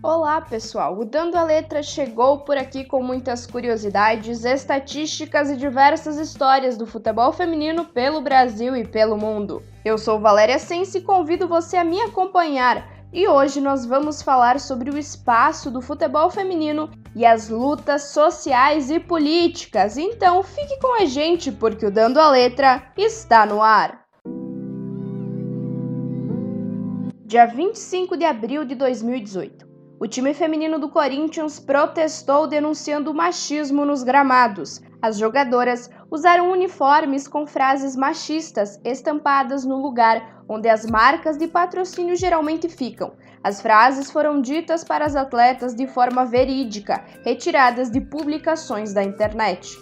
Olá, pessoal! O Dando a Letra chegou por aqui com muitas curiosidades, estatísticas e diversas histórias do futebol feminino pelo Brasil e pelo mundo. Eu sou Valéria Sense e convido você a me acompanhar. E hoje nós vamos falar sobre o espaço do futebol feminino e as lutas sociais e políticas. Então fique com a gente porque o Dando a Letra está no ar. Dia 25 de abril de 2018. O time feminino do Corinthians protestou denunciando o machismo nos gramados. As jogadoras usaram uniformes com frases machistas estampadas no lugar onde as marcas de patrocínio geralmente ficam. As frases foram ditas para as atletas de forma verídica, retiradas de publicações da internet.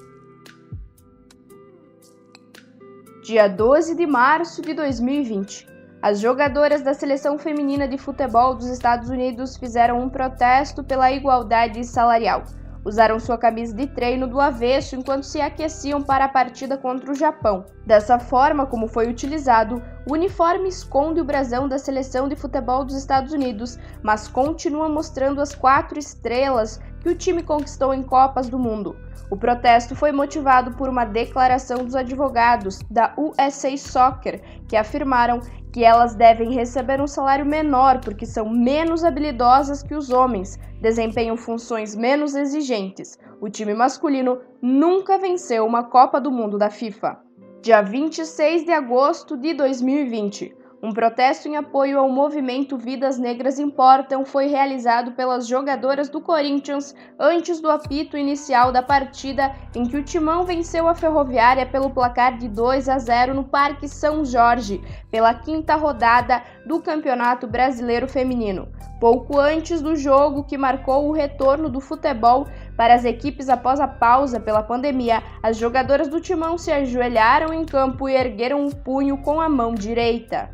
Dia 12 de março de 2020. As jogadoras da seleção feminina de futebol dos Estados Unidos fizeram um protesto pela igualdade salarial. Usaram sua camisa de treino do avesso enquanto se aqueciam para a partida contra o Japão. Dessa forma como foi utilizado, o uniforme esconde o brasão da seleção de futebol dos Estados Unidos, mas continua mostrando as 4 estrelas que o time conquistou em Copas do Mundo. O protesto foi motivado por uma declaração dos advogados da USA Soccer, que afirmaram que elas devem receber um salário menor porque são menos habilidosas que os homens, desempenham funções menos exigentes. O time masculino nunca venceu uma Copa do Mundo da FIFA. Dia 26 de agosto de 2020. Um protesto em apoio ao movimento Vidas Negras Importam foi realizado pelas jogadoras do Corinthians antes do apito inicial da partida em que o Timão venceu a Ferroviária pelo placar de 2-0 no Parque São Jorge, pela 5ª rodada do Campeonato Brasileiro Feminino. Pouco antes do jogo que marcou o retorno do futebol para as equipes após a pausa pela pandemia, as jogadoras do Timão se ajoelharam em campo e ergueram o punho com a mão direita.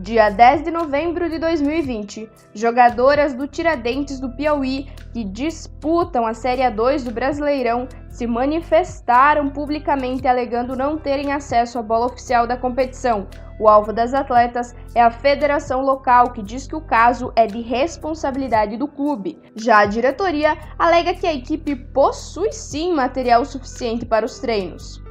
Dia 10 de novembro de 2020, jogadoras do Tiradentes do Piauí, que disputam a Série A2 do Brasileirão, se manifestaram publicamente alegando não terem acesso à bola oficial da competição. O alvo das atletas é a federação local, que diz que o caso é de responsabilidade do clube. Já a diretoria alega que a equipe possui sim material suficiente para os treinos.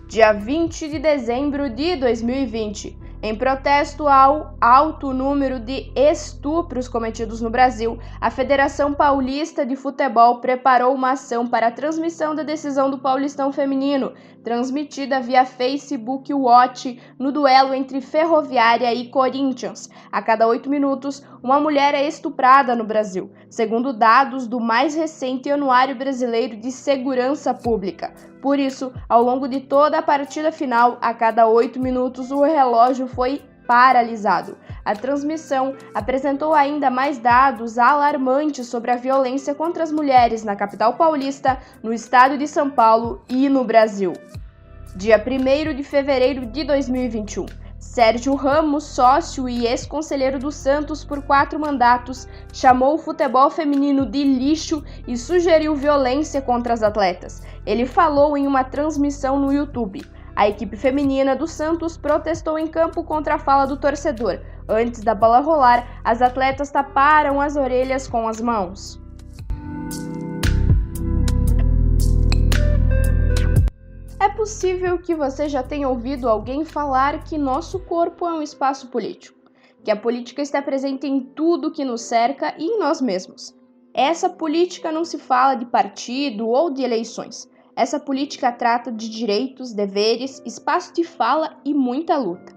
Dia 20 de dezembro de 2020. Em protesto ao alto número de estupros cometidos no Brasil, a Federação Paulista de Futebol preparou uma ação para a transmissão da decisão do Paulistão Feminino, transmitida via Facebook Watch no duelo entre Ferroviária e Corinthians. A cada 8 minutos, uma mulher é estuprada no Brasil, segundo dados do mais recente Anuário Brasileiro de Segurança Pública. Por isso, ao longo de toda a partida final, a cada 8 minutos, o relógio foi paralisado. A transmissão apresentou ainda mais dados alarmantes sobre a violência contra as mulheres na capital paulista, no estado de São Paulo e no Brasil. Dia 1º de fevereiro de 2021. Sérgio Ramos, sócio e ex-conselheiro do Santos por 4 mandatos, chamou o futebol feminino de lixo e sugeriu violência contra as atletas. Ele falou em uma transmissão no YouTube. A equipe feminina do Santos protestou em campo contra a fala do torcedor. Antes da bola rolar, as atletas taparam as orelhas com as mãos. É possível que você já tenha ouvido alguém falar que nosso corpo é um espaço político, que a política está presente em tudo que nos cerca e em nós mesmos. Essa política não se fala de partido ou de eleições. Essa política trata de direitos, deveres, espaço de fala e muita luta.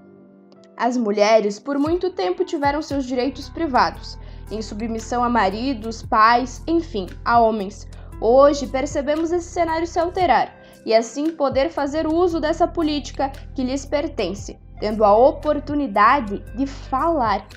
As mulheres, por muito tempo, tiveram seus direitos privados, em submissão a maridos, pais, enfim, a homens. Hoje, percebemos esse cenário se alterar e assim poder fazer uso dessa política que lhes pertence, tendo a oportunidade de falar.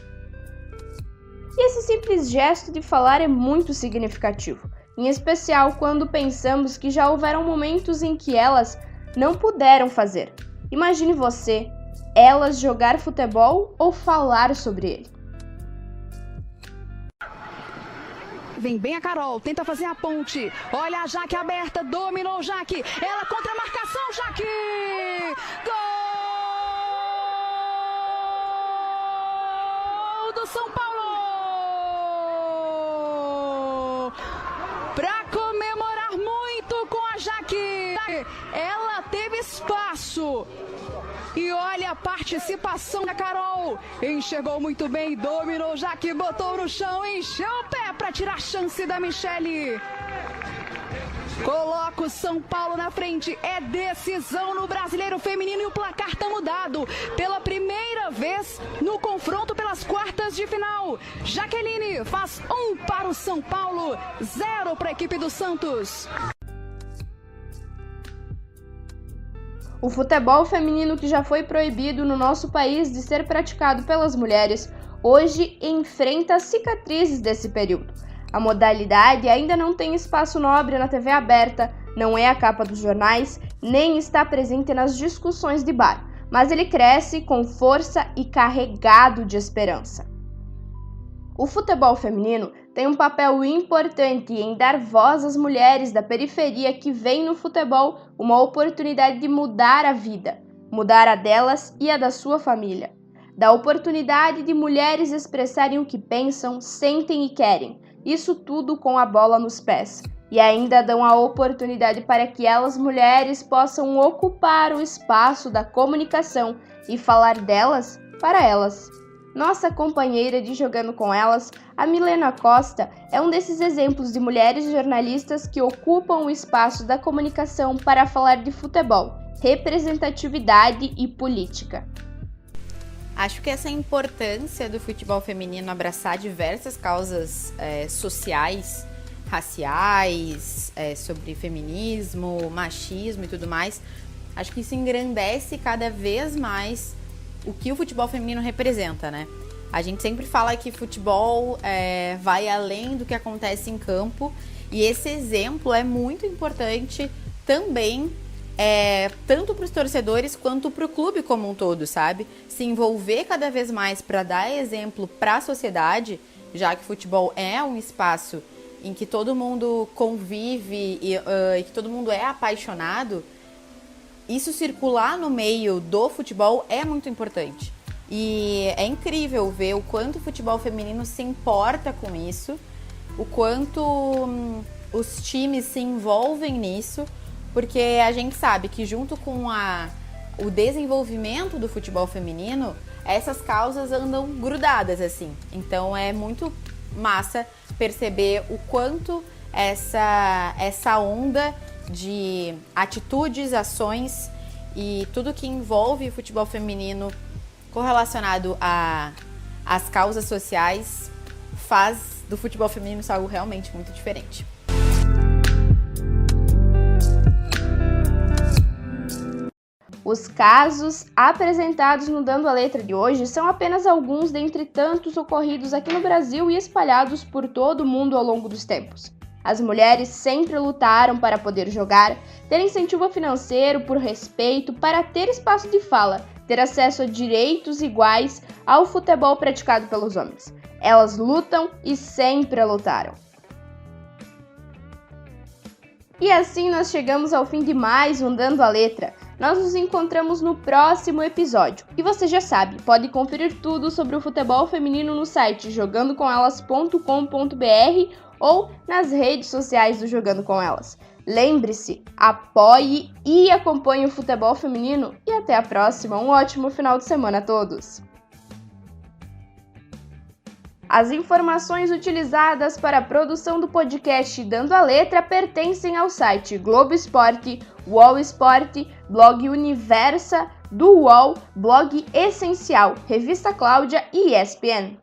E esse simples gesto de falar é muito significativo, em especial quando pensamos que já houveram momentos em que elas não puderam fazer. Imagine você, elas jogar futebol ou falar sobre ele. Vem bem a Carol, tenta fazer a ponte. Olha a Jaque aberta, dominou Jaque. Ela contra a marcação, Jaque! Gol do São Paulo! para comemorar muito com a Jaque. Ela teve espaço. E olha a participação da Carol. Enxergou muito bem, dominou, Jaque botou no chão, encheu o pé para tirar a chance da Michele. Coloca o São Paulo na frente, é decisão no Brasileiro Feminino e o placar tá mudado. Pela primeira vez no confronto pelas quartas de final. Jaqueline faz 1 para o São Paulo, 0 para a equipe do Santos. O futebol feminino, que já foi proibido no nosso país de ser praticado pelas mulheres, hoje enfrenta cicatrizes desse período. A modalidade ainda não tem espaço nobre na TV aberta, não é a capa dos jornais, nem está presente nas discussões de bar, mas ele cresce com força e carregado de esperança. O futebol feminino tem um papel importante em dar voz às mulheres da periferia que veem no futebol uma oportunidade de mudar a vida, mudar a delas e a da sua família. Dá oportunidade de mulheres expressarem o que pensam, sentem e querem. Isso tudo com a bola nos pés. E ainda dão a oportunidade para que elas, mulheres, possam ocupar o espaço da comunicação e falar delas para elas. Nossa companheira de Jogando com Elas, a Milena Costa, é um desses exemplos de mulheres jornalistas que ocupam o espaço da comunicação para falar de futebol, representatividade e política. Acho que essa importância do futebol feminino abraçar diversas causas sociais, raciais, sobre feminismo, machismo e tudo mais, acho que isso engrandece cada vez mais o que o futebol feminino representa, né? A gente sempre fala que futebol vai além do que acontece em campo, e esse exemplo é muito importante também, tanto para os torcedores quanto para o clube como um todo, sabe? Se envolver cada vez mais para dar exemplo para a sociedade, já que o futebol é um espaço em que todo mundo convive e que todo mundo é apaixonado, isso circular no meio do futebol é muito importante. E é incrível ver o quanto o futebol feminino se importa com isso, o quanto os times se envolvem nisso, porque a gente sabe que junto com o desenvolvimento do futebol feminino, essas causas andam grudadas, assim. Então é muito massa perceber o quanto essa onda de atitudes, ações e tudo que envolve o futebol feminino correlacionado às causas sociais faz do futebol feminino algo realmente muito diferente. Os casos apresentados no Dando a Letra de hoje são apenas alguns dentre tantos ocorridos aqui no Brasil e espalhados por todo o mundo ao longo dos tempos. As mulheres sempre lutaram para poder jogar, ter incentivo financeiro, por respeito, para ter espaço de fala, ter acesso a direitos iguais ao futebol praticado pelos homens. Elas lutam e sempre lutaram. E assim nós chegamos ao fim de mais um Dando a Letra. Nós nos encontramos no próximo episódio. E você já sabe, pode conferir tudo sobre o futebol feminino no site jogandocomelas.com.br ou nas redes sociais do Jogando com Elas. Lembre-se, apoie e acompanhe o futebol feminino e até a próxima. Um ótimo final de semana a todos! As informações utilizadas para a produção do podcast Dando a Letra pertencem ao site Globo Esporte, UOL Esporte, Blog Universa, do UOL, Blog Essencial, Revista Cláudia e ESPN.